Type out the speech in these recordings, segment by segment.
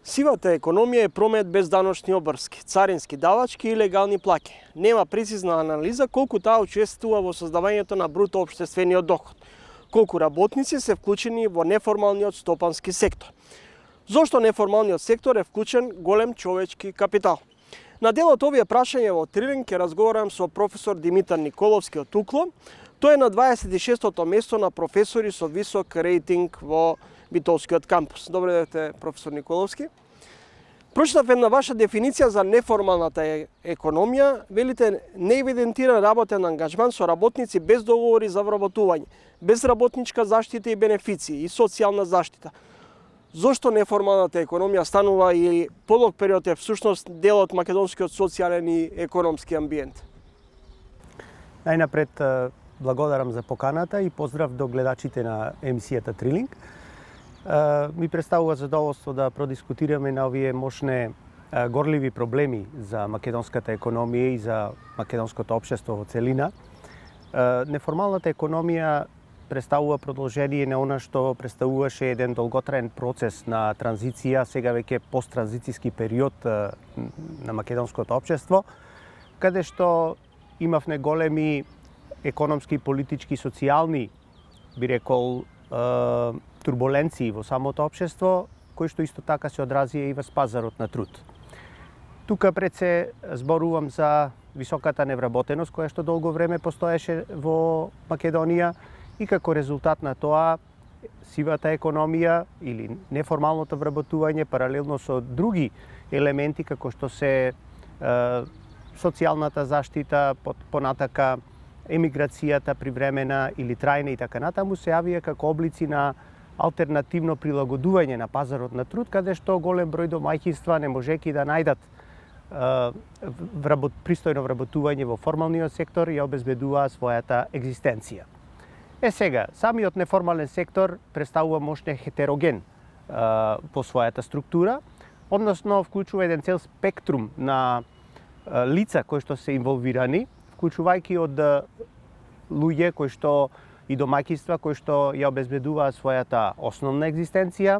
Сивата економија е промет без даночни обврски, царински давачки и легални плаќи. Нема прецизна анализа колку таа учествува во создавањето на бруто општествениот доход, колку работници се вклучени во неформалниот стопански сектор. Зошто неформалниот сектор е вклучен голем човечки капитал? На дел од овие прашања во Трилинг ќе разговарам со професор Димитар Николовски од Укло. Тој е на 26-тото место на професори со висок рейтинг во Битолскиот кампус. Добро дојдете, професор Николовски. Прочитав една ваша дефиниција за неформалната економија. Велите не евидентира работен ангажман со работници без договори за вработување, без работничка заштита и бенефиции и социјална заштита. Зошто неформалната економија станува и подолг период е всушност дел од македонскиот социјален и економски амбиент? Најнапред благодарам за поканата и поздрав до гледачите на емисијата Трилинг. Ми представува задоволство да продискутираме на овие мощне горливи проблеми за македонската економија и за македонското општество во целина. Неформалната економија представува продолжение на она што представуваше еден долготраен процес на транзиција, сега веќе посттранзицијски период на македонското општество, каде што имавме големи економски, политички, социјални, би рекол, турбуленции во самото општество, кои што исто така се одразија и во пазарот на труд. Тука пред се зборувам за високата невработеност која што долго време постоеше во Македонија и како резултат на тоа сивата економија или неформалното вработување паралелно со други елементи како што се социјалната заштита, понатака емиграцијата привремена или трајна и така натаму се јавија како облици на алтернативно прилагодување на пазарот на труд, каде што голем број домаќинства не можеки да најдат пристојно вработување во формалниот сектор и обезбедуваа својата екзистенција. Сега, самиот неформален сектор представува мощен хетероген по својата структура, односно вклучува еден цел спектрум на лица кои што се инволвирани, вклучувајќи од луѓе кои што и домаќинства кои што ја обезбедуваат својата основна екзистенција,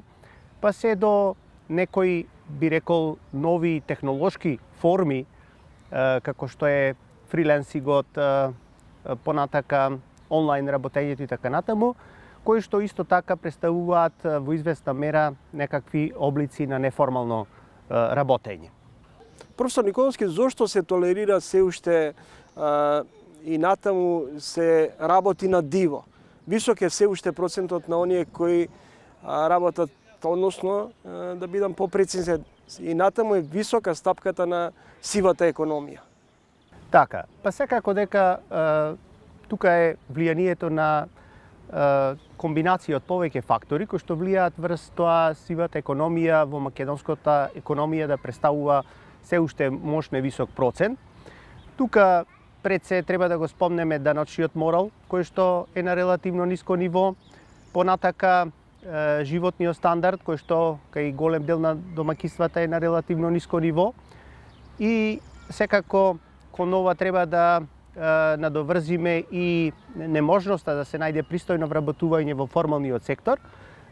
па се до некои, би рекол, нови технолошки форми, како што е фриленсингот, понатака онлайн работењето и така натаму, кои што исто така представуваат во известна мера некакви облици на неформално работење. Професор Николовски, зошто се толерира се уште и натаму се работи на диво? Висок е се уште процентот на оние кои работат, односно, да бидам попрецизен, и натаму е висока стапката на сивата економија. Така, па секако дека тука е влијанието на комбинација од повеќе фактори кои што влијаат врз тоа сивата економија во македонската економија да представува се уште мощне висок процент. Тука пред се треба да го спомнеме даночниот морал, кој што е на релативно ниско ниво, понатака животниот стандард, кој што кај голем дел на домаќинствата е на релативно ниско ниво и секако кон ова треба да надоврзиме и неможноста да се најде пристојно вработување во формалниот сектор,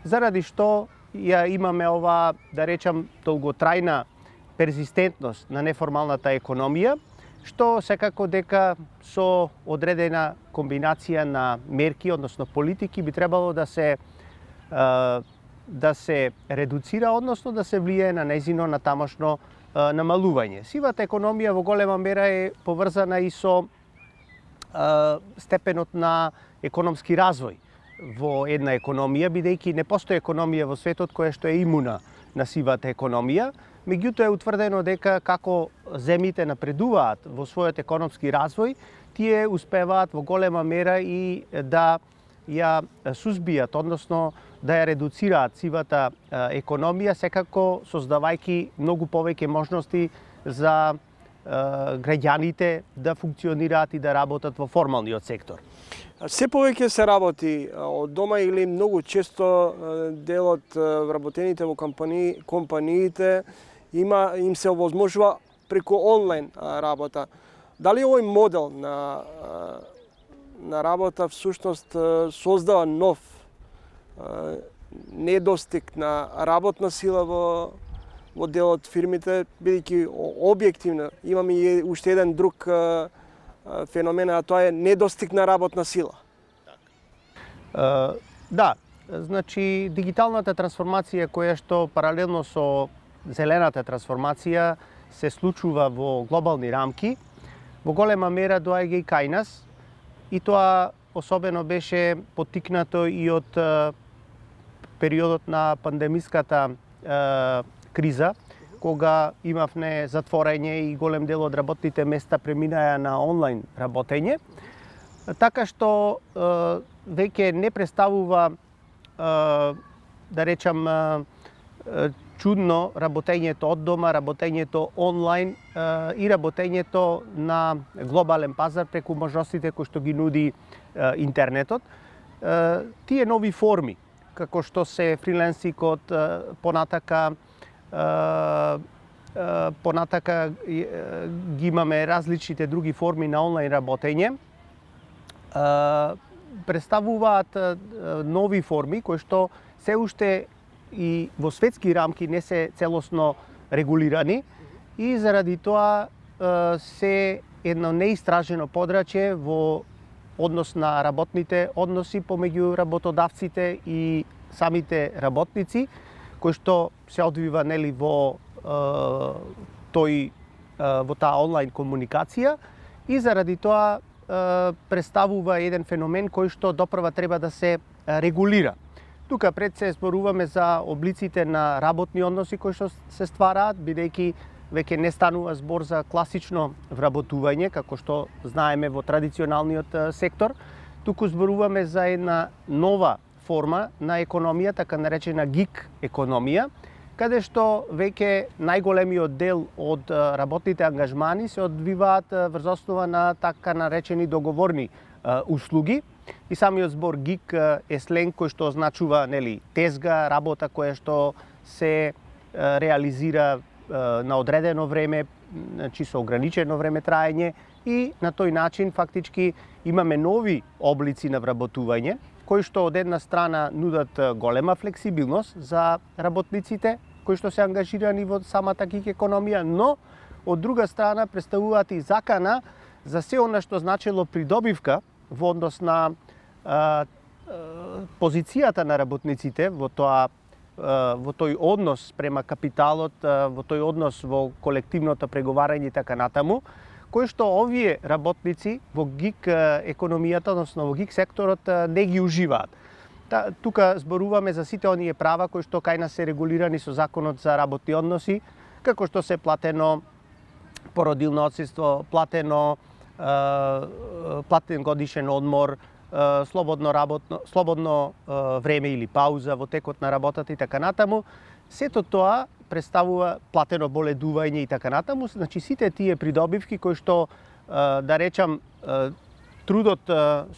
заради што ја имаме ова, да речам, долготрајна перзистентност на неформалната економија, што секако дека со одредена комбинација на мерки, односно политики, би требало да се редуцира, односно да се влијае на нејзино натамошно намалување. Сивата економија во голема мера е поврзана и со степенот на економски развој во една економија, бидејќи не постои економија во светот која што е имуна на сивата економија. Меѓутоа е утврдено дека како земјите напредуваат во својот економски развој, тие успеваат во голема мера и да ја сузбијат, односно да ја редуцираат сивата економија, секако создавајќи многу повеќе можности за граѓаните да функционираат и да работат во формалниот сектор. Се повеќе се работи од дома или многу често дел од вработените во компаниите им се овозможува преку онлайн работа. Дали овој модел на работа всушност создава нов недостиг на работна сила во дел од фирмите, бидејќи објективно имаме и уште еден друг феномен, а тоа е недостиг на работна сила. Да, значи дигиталната трансформација која што паралелно со зелената трансформација се случува во глобални рамки, во голема мера доаѓа и кај нас, и тоа особено беше поттикнато и од периодот на пандемиската криза, кога имавме затворање и голем дел од работните места преминаја на онлайн работење, така што веќе не представува, да речам, чудно работењето од дома, работењето онлайн и работењето на глобален пазар преку можностите кои што ги нуди интернетот. Тие нови форми, како што се фриленсикот, понатака ги имаме различните други форми на онлайн работење, представуваат нови форми кои што се уште и во светски рамки не се целосно регулирани и заради тоа се едно неистражено подрачје во однос на работните односи помеѓу работодавците и самите работници, кој што се одвива нели во таа онлайн комуникација и заради тоа представува еден феномен кој што допрва треба да се регулира. Тука пред се зборуваме за облиците на работни односи кои што се ствараат, бидејќи веќе не станува збор за класично вработување, како што знаеме во традиционалниот сектор, туку зборуваме за една нова форма на економија, така наречена гиг економија, каде што веќе најголемиот дел од работните ангажмани се одвиваат врз основа на така наречени договорни услуги. И самиот збор гиг е сленг кој што означува нели тезга, работа која што се реализира на одредено време, значи со ограничено време траење, и на тој начин фактички имаме нови облици на вработување кои што од една страна нудат голема флексибилност за работниците кои што се ангажирани во самата гиг економија, но од друга страна представуваат и закана за се она што значело придобивка во однос на позицијата на работниците во тој однос према капиталот, во тој однос во колективното преговарање и така натаму, кој што овие работници во гиг економијата, односно во гиг секторот не ги уживаат. Тука зборуваме за сите оние права кои што кај нас се регулирани со законот за работни односи, како што се платено породилно отсуство, платен годишен одмор, слободно време или пауза во текот на работата и така натаму. Сето тоа представува платено боледување и така натаму, значи сите тие придобивки кои што, да речам, трудот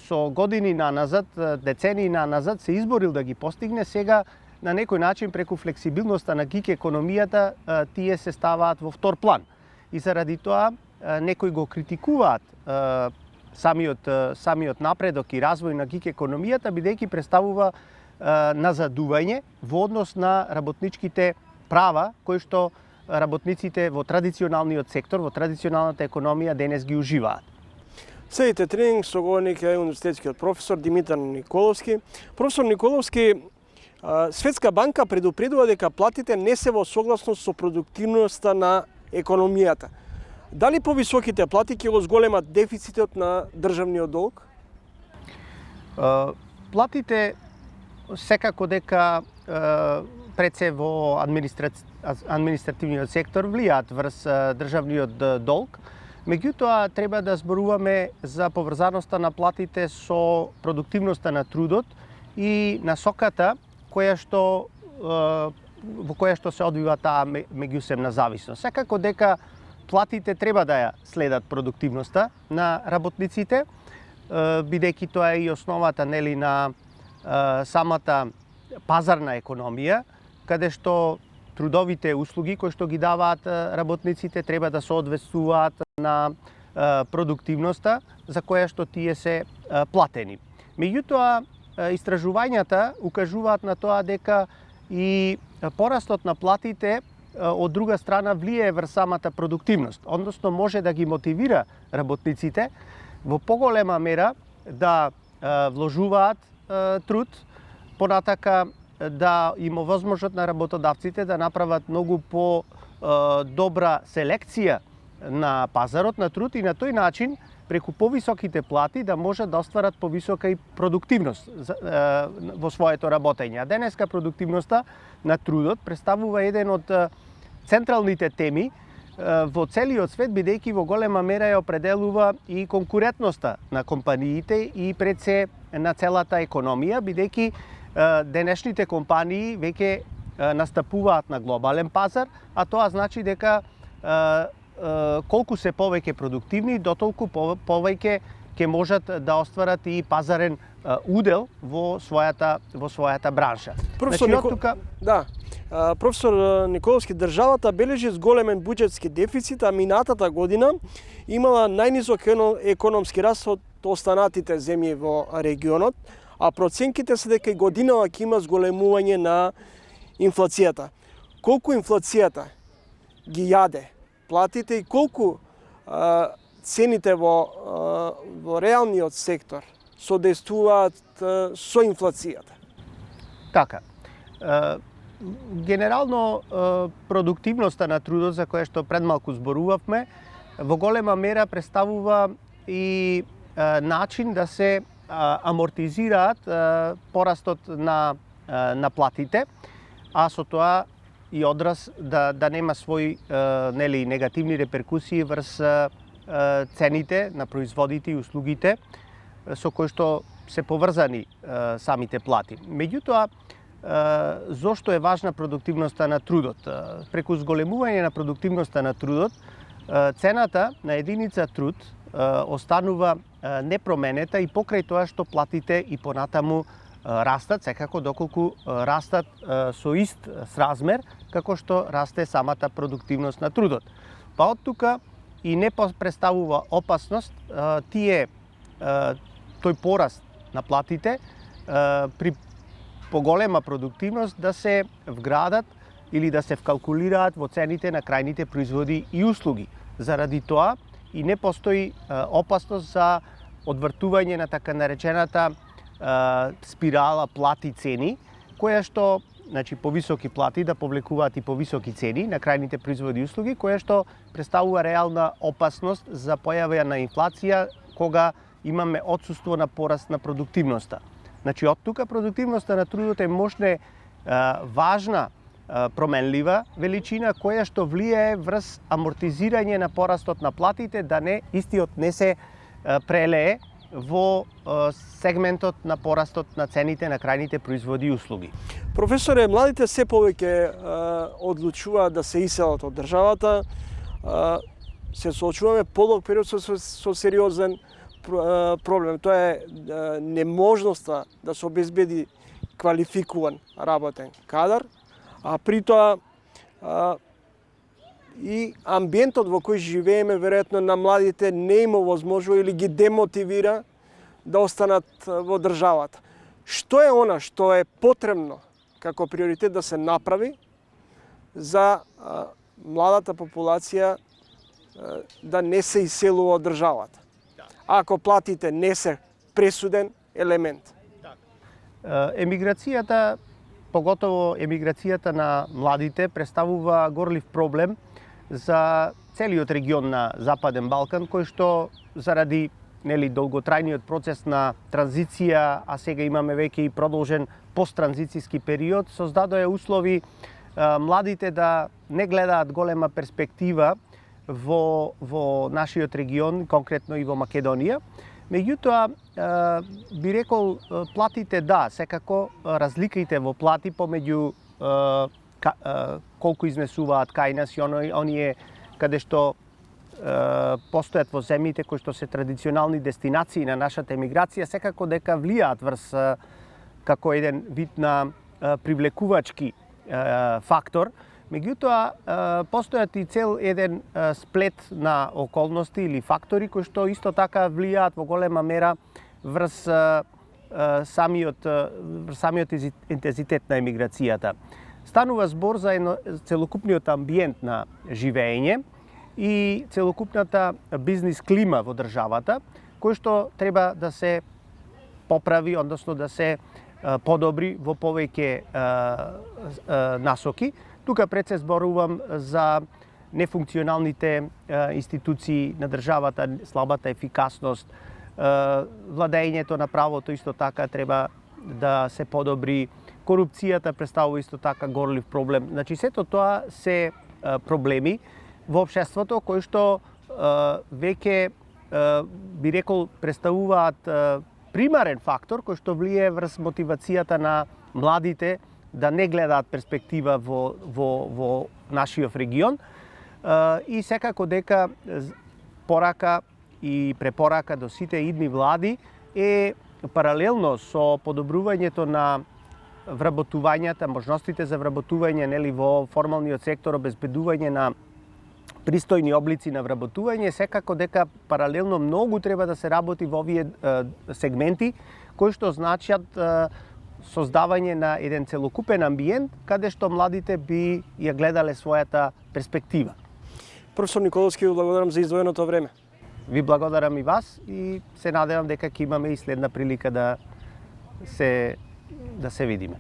со години наназад, децении наназад се изборил да ги постигне, сега на некој начин преку флексибилноста на гиг економијата тие се ставаат во втор план. И заради тоа некои го критикуваат самиот напредок и развој на гиг економијата, бидејќи представува назадување во однос на работничките права кои што работниците во традиционалниот сектор, во традиционалната економија денес ги уживаат. Следите тренинг со говорник е универзитетскиот професор Димитар Николовски. Професор Николовски, Светска банка предупредува дека платите не се во согласност со продуктивноста на економијата. Дали повисоките плати ќе го зголемат дефицитот на државниот долг? Платите секако дека пред се во административниот сектор влијаат врз државниот долг. Меѓутоа треба да зборуваме за поврзаноста на платите со продуктивноста на трудот и насоката во која што се одвива таа меѓусебна зависност. Секако дека платите треба да ја следат продуктивноста на работниците, бидејќи тоа е и основата нели на самата пазарна економија, каде што трудовите услуги кои што ги даваат работниците треба да соодветствуваат на продуктивноста за која што тие се платени. Меѓутоа, истражувањата укажуваат на тоа дека и порастот на платите од друга страна влијае врз самата продуктивност, односно може да ги мотивира работниците во поголема мера да вложуваат труд, понатака да има возможност на работодавците да направат многу по-добра селекција на пазарот на труд и на тој начин преку повисоките плати да можат да остварат повисока и продуктивност во своето работење. А денеска продуктивноста на трудот представува еден од централните теми во целиот свет, бидејќи во голема мера ја определува и конкурентноста на компаниите и пред се на целата економија, бидејќи денешните компании веќе настапуваат на глобален пазар, а тоа значи дека колку се повеќе продуктивни, дотолку повеќе ќе можат да остварат и пазарен удел во својата бранша. Професор, професор Николовски, државата бележи зголемен буџетски дефицит, а минатата година имала најнизок економски раст од останатите земји во регионот, а проценките се дека и годинава ќе има зголемување на инфлацијата. Колку инфлацијата ги јаде платите и колку цените во реалниот сектор содействуваат со инфлацијата? Така. Генерално продуктивноста на трудот, за која што пред малку зборувавме, во голема мера представува и начин да се амортизираат порастот на платите, а со тоа и одраз да нема свој негативни реперкусии врз цените на производите и услугите со кои што се поврзани самите плати. Меѓутоа, зошто е важна продуктивноста на трудот? Преку зголемување на продуктивноста на трудот, цената на единица труд останува непроменета и покрај тоа што платите и понатаму растат, секако доколку растат со ист сразмер како што расте самата продуктивност на трудот. Па од тука и не представува опасност тој пораст на платите при поголема продуктивност да се вградат или да се вкалкулираат во цените на крајните производи и услуги. Заради тоа и не постои опасност за одвртување на така наречената спирала плати-цени, која што, значи, повисоки плати да повлекуваат и повисоки цени на крајните производи и услуги, која што представува реална опасност за појава на инфлација кога имаме отсуство на пораст на продуктивноста. Значи, од тука продуктивноста на трудот е можна важна променлива величина која што влијае врз амортизирање на порастот на платите, да не истиот не се прелее во сегментот на порастот на цените на крајните производи и услуги. Професоре, младите се повеќе одлучуваат да се иселат од државата, се соочуваме подолг период со сериозен проблем. Тоа е неможноста да се обезбеди квалификуван работен кадар, а при тоа и амбиентот во кој живееме веројатно на младите не им овозможува или ги демотивира да останат во државата. Што е она што е потребно како приоритет да се направи за младата популација да не се иселува од државата, ако платите не се пресуден елемент? Емиграцијата, поготово емиграцијата на младите, представува горлив проблем за целиот регион на Западен Балкан, кој што заради долготрајниот процес на транзиција, а сега имаме веќе и продолжен посттранзицијски период, создадоа услови младите да не гледаат голема перспектива во нашиот регион, конкретно и во Македонија. Меѓутоа, би рекол, платите да, секако разликите во плати помеѓу колку изнесуваат кај нас и оние каде што постојат во земјите кои што се традиционални дестинации на нашата емиграција, секако дека влијаат врз како еден вид на привлекувачки фактор. Меѓутоа, постојат и цел еден сплет на околности или фактори кои што исто така влијаат во голема мера врз самиот интензитет на емиграцијата. Станува збор за целокупниот амбиент на живење и целокупната бизнис клима во државата, кој што треба да се поправи, односно да се подобри во повеќе насоки. Тука пред се зборувам за нефункционалните институции на државата, слабата ефикасност, владењето на правото исто така треба да се подобри, корупцијата представува исто така горлив проблем. Значи сето тоа се проблеми во општеството кои што веќе би рекол представуваат примарен фактор кој што влие врз мотивацијата на младите да не гледаат перспектива во нашиот регион и секако дека порака и препорака до сите идни влади е паралелно со подобрувањето на вработувањата, можностите за вработување нели во формалниот сектор, обезбедување на пристојни облици на вработување, секако дека паралелно многу треба да се работи во овие сегменти кои што значат создавање на еден целокупен амбиент каде што младите би ја гледале својата перспектива. Професор Николовски, благодарам за издвоеното време. Ви благодарам и вас и се надевам дека ќе имаме и следна прилика да се видиме.